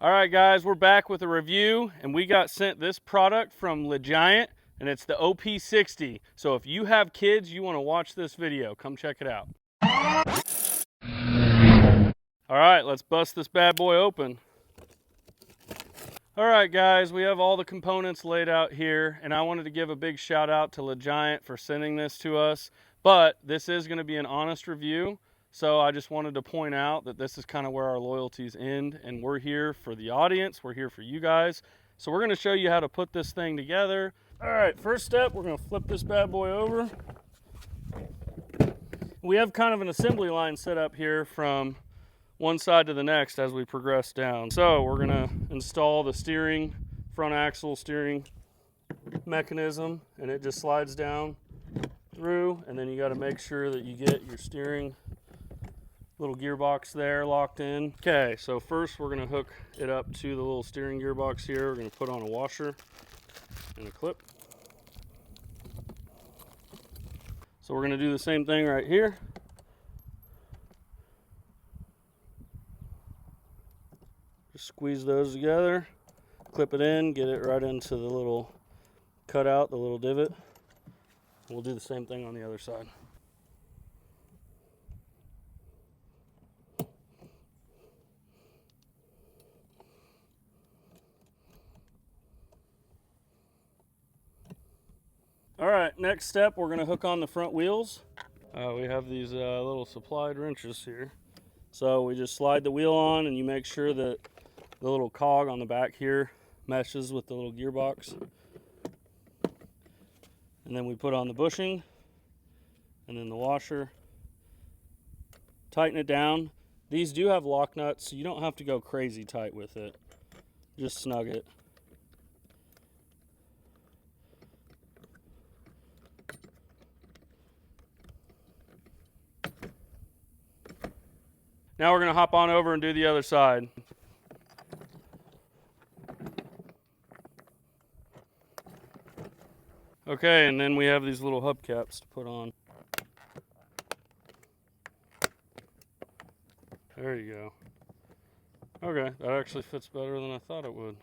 All right, guys, we're back with a review, and we got sent this product from LIGIANT, and it's the OP60. So if you have kids, you want to watch this video, come check it out. All right, let's bust this bad boy open. All right, guys, we have all the components laid out here, and I wanted to give a big shout out to LIGIANT for sending this to us, but this is going to be an honest review. So I just wanted to point out that this is kind of where our loyalties end, and we're here for the audience, we're here for you guys. So we're gonna show you how to put this thing together. All right, first step, we're gonna flip this bad boy over. We have kind of an assembly line set up here from one side to the next as we progress down. So we're gonna install the steering, front axle steering mechanism, and it just slides down through, and then you gotta make sure that you get your steering little gearbox there locked in. Okay, so first we're gonna hook it up to the little steering gearbox here. We're gonna put on a washer and a clip. So we're gonna do the same thing right here. Just squeeze those together, clip it in, get it right into the little cutout, the little divot. We'll do the same thing on the other side. All right, next step, we're gonna hook on the front wheels. We have these little supplied wrenches here. So we just slide the wheel on, and you make sure that the little cog on the back here meshes with the little gearbox. And then we put on the bushing, and then the washer. Tighten it down. These do have lock nuts, so you don't have to go crazy tight with it. Just snug it. Now we're going to hop on over and do the other side. Okay, and then we have these little hubcaps to put on. There you go. Okay, that actually fits better than I thought it would.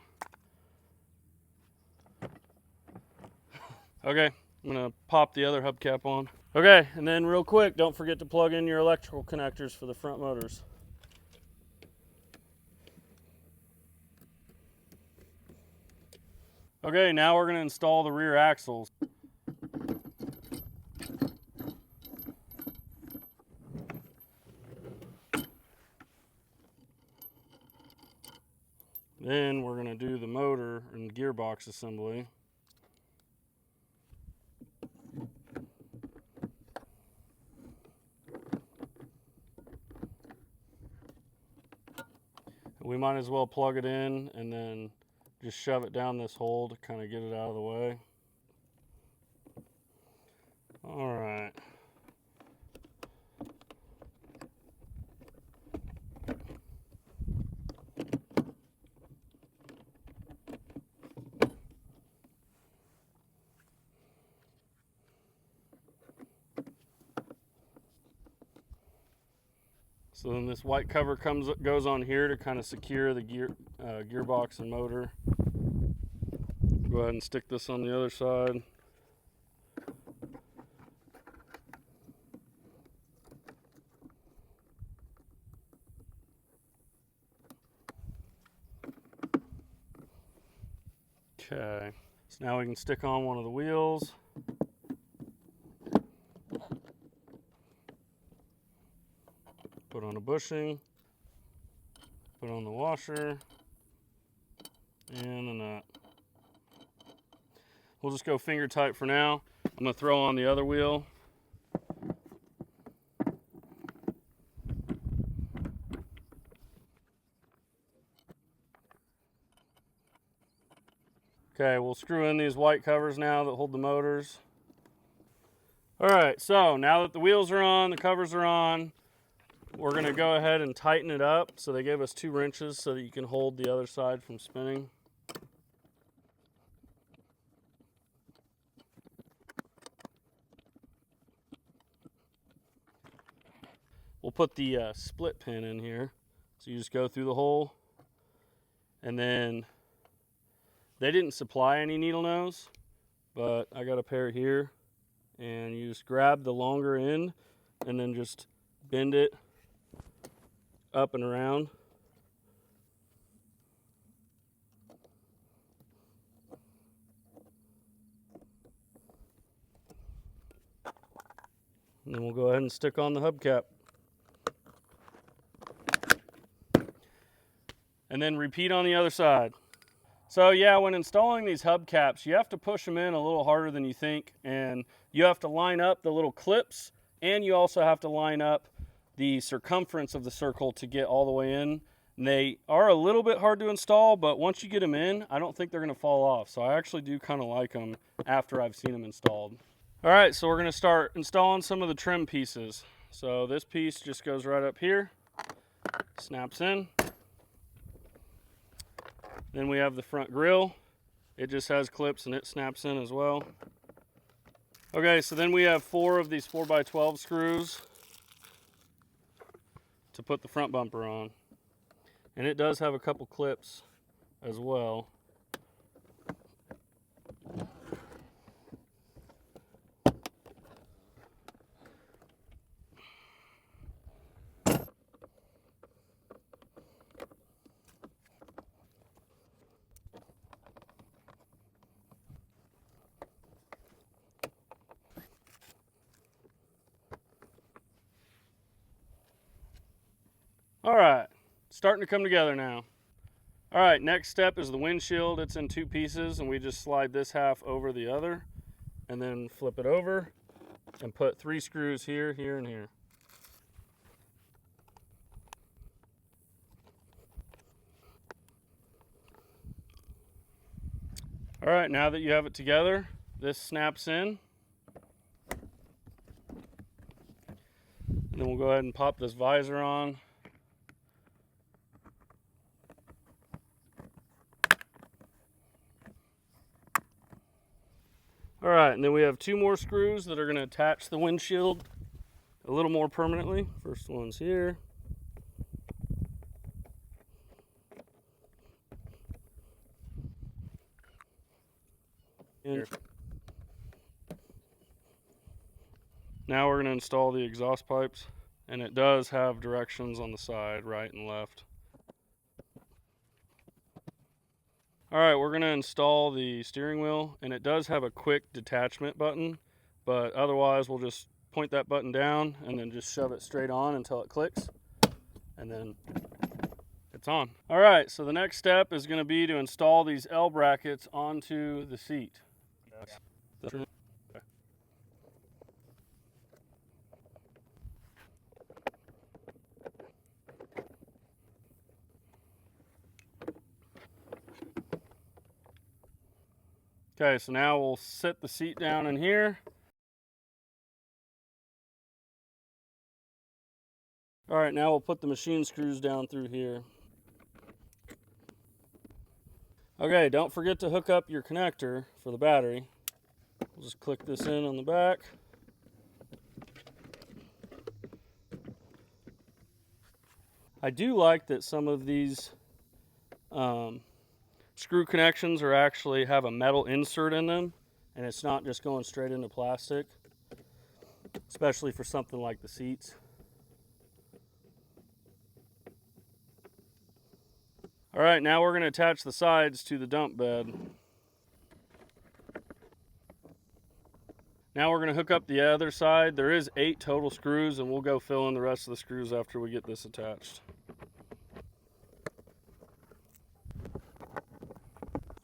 Okay, I'm going to pop the other hubcap on. Okay, and then real quick, don't forget to plug in your electrical connectors for the front motors. Okay, now we're going to install the rear axles. Then we're going to do the motor and gearbox assembly. We might as well plug it in and then just shove it down this hole to kind of get it out of the way. All right. So then this white cover goes on here to kind of secure the gearbox and motor. Go ahead and stick this on the other side. Okay, so now we can stick on one of the wheels. Put on a bushing, put on the washer, and a nut. We'll just go finger tight for now. I'm gonna throw on the other wheel. Okay, we'll screw in these white covers now that hold the motors. All right, so now that the wheels are on, the covers are on, we're gonna go ahead and tighten it up. So they gave us 2 wrenches so that you can hold the other side from spinning. We'll put the split pin in here. So you just go through the hole, And then they didn't supply any needle nose, but I got a pair here, and you just grab the longer end and then just bend it up and around. And then we'll go ahead and stick on the hubcap. And then repeat on the other side. So yeah, when installing these hubcaps, you have to push them in a little harder than you think, and you have to line up the little clips, and you also have to line up the circumference of the circle to get all the way in. And they are a little bit hard to install, but once you get them in, I don't think they're gonna fall off. So I actually do kind of like them after I've seen them installed. All right, so we're gonna start installing some of the trim pieces. So this piece just goes right up here, snaps in. Then we have the front grille. It just has clips and it snaps in as well. Okay, so then we have 4 of these 4x12 screws to put the front bumper on. And it does have a couple clips as well. All right, starting to come together now. All right, next step is the windshield. It's in 2 pieces, and we just slide this half over the other and then flip it over and put 3 screws here, here, and here. All right, now that you have it together, this snaps in. And then we'll go ahead and pop this visor on. All right, and then we have 2 more screws that are going to attach the windshield a little more permanently. First one's here. Here. Now we're going to install the exhaust pipes, and it does have directions on the side, right and left. All right, we're going to install the steering wheel, and it does have a quick detachment button, but otherwise we'll just point that button down and then just shove it straight on until it clicks, and then it's on. All right, so the next step is going to be to install these L brackets onto the seat. Okay, so now we'll sit the seat down in here. All right, now we'll put the machine screws down through here. Okay, don't forget to hook up your connector for the battery. We'll just click this in on the back. I do like that some of these screw connections are actually have a metal insert in them, and it's not just going straight into plastic, especially for something like the seats. All right, now we're going to attach the sides to the dump bed. Now we're going to hook up the other side. There is 8 total screws, and we'll go fill in the rest of the screws after we get this attached.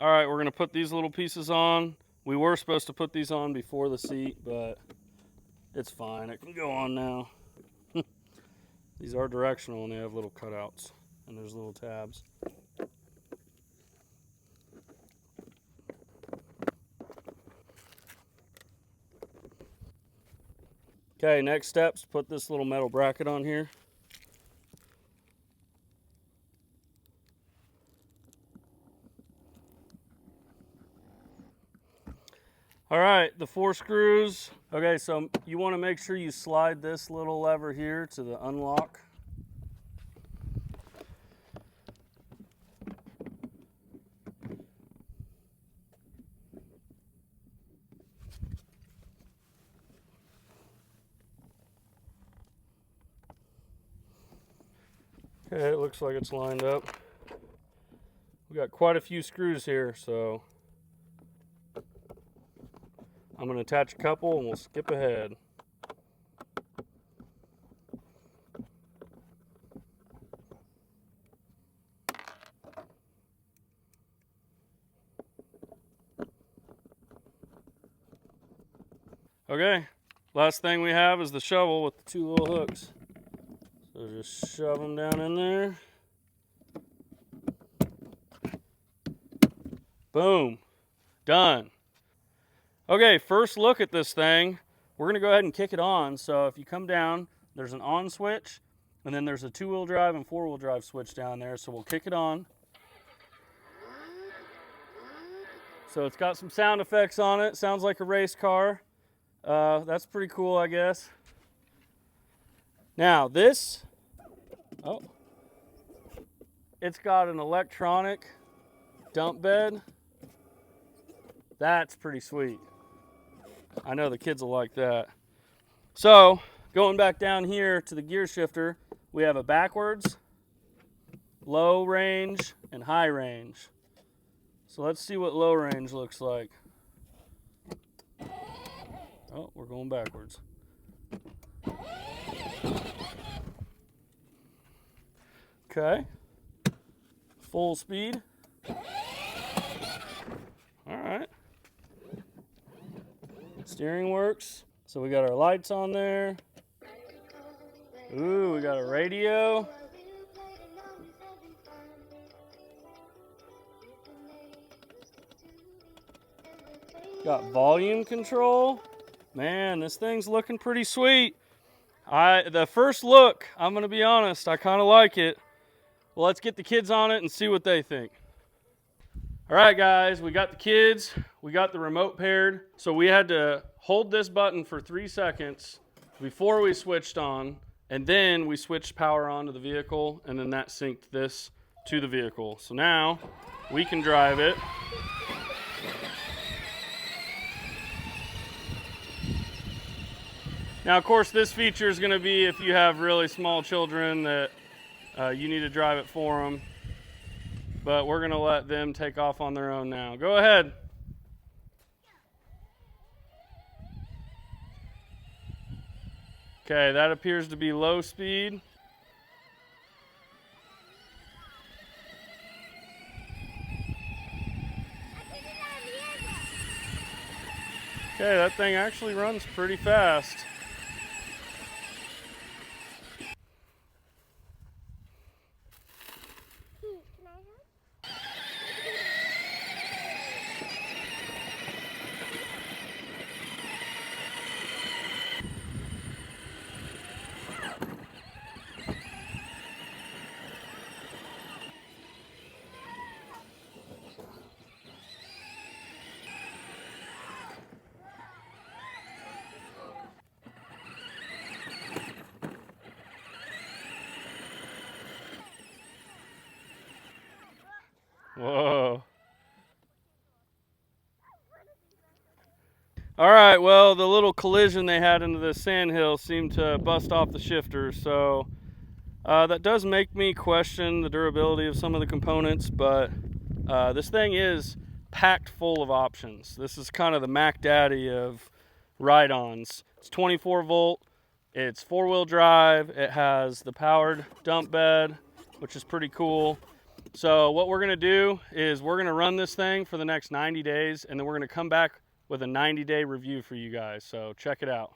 All right, we're going to put these little pieces on. We were supposed to put these on before the seat, but it's fine. It can go on now. These are directional, and they have little cutouts, and there's little tabs. Okay, next steps, put this little metal bracket on here. All right, the 4 screws. Okay, so you want to make sure you slide this little lever here to the unlock. Okay, it looks like it's lined up. We got quite a few screws here, so I'm going to attach a couple and we'll skip ahead. Okay, last thing we have is the shovel with the 2 little hooks. So just shove them down in there. Boom, done. Okay, first look at this thing. We're gonna go ahead and kick it on. So if you come down, there's an on switch, and then there's a 2-wheel drive and 4-wheel drive switch down there. So we'll kick it on. So it's got some sound effects on it. Sounds like a race car. That's pretty cool, I guess. Now this, it's got an electronic dump bed. That's pretty sweet. I know the kids will like that. So going back down here to the gear shifter, we have a backwards, low range, and high range. So let's see what low range looks like. Oh, we're going backwards. Okay. Full speed. All right. Steering works. So we got our lights on there. Ooh, we got a radio. Got volume control. Man, this thing's looking pretty sweet. The first look, I'm gonna be honest, I kind of like it. Well, let's get the kids on it and see what they think. All right, guys, we got the kids, we got the remote paired. So we had to hold this button for 3 seconds before we switched on, and then we switched power on to the vehicle, and then that synced this to the vehicle. So now we can drive it. Now, of course, this feature is going to be if you have really small children that you need to drive it for them. But we're going to let them take off on their own now. Go ahead. Okay, that appears to be low speed. Okay, that thing actually runs pretty fast. Whoa. All right, well, the little collision they had into the sandhill seemed to bust off the shifter, so that does make me question the durability of some of the components, but this thing is packed full of options. This is kind of the Mac Daddy of ride-ons. It's 24 volt, it's 4-wheel drive, it has the powered dump bed, which is pretty cool. So what we're gonna do is we're gonna run this thing for the next 90 days, and then we're gonna come back with a 90-day review for you guys. So check it out.